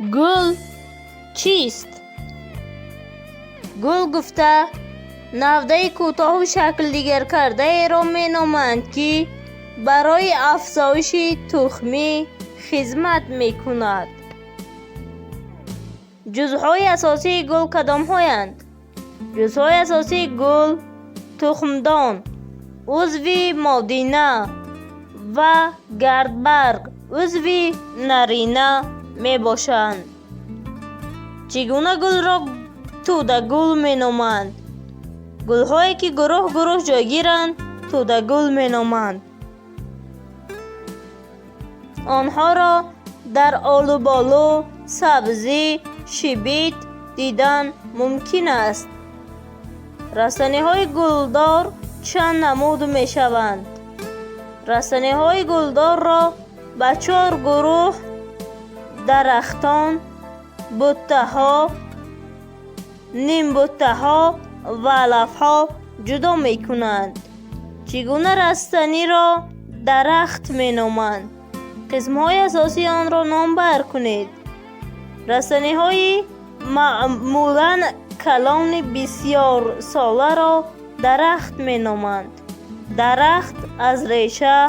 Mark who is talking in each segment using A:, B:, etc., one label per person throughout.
A: گل چیست؟ گل گفته نوده کوتاه و شکل دیگر کرده ای را می نامند که برای افزایش تخمی خدمت می کند. جزوهای اساسی گل کدام هایند؟ جزوهای اساسی گل تخمدان، عضو مادینه و گردبرگ عضو نرینه می باشند. چگونه گل را توده گل می نامند؟ گل هایی که گروه گروه جایگیرند توده گل می نامند. آنها را در آلو بالو، سبزی، شیبیت دیدن ممکن است. رستنی های گلدار چند نمود می شوند. رستنی های گلدار را به 4 گروه درختان، بوته ها، نیم بوته ها و علف ها جدا می کنند. چگونه رستنی را درخت می نامند؟ قسم های اساسی آن را نام بر کنید. رستنی های معمولاً کلان بسیار ساله را درخت می نامند. درخت از ریشه،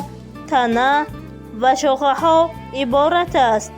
A: تنه و شاخه ها عبارت است.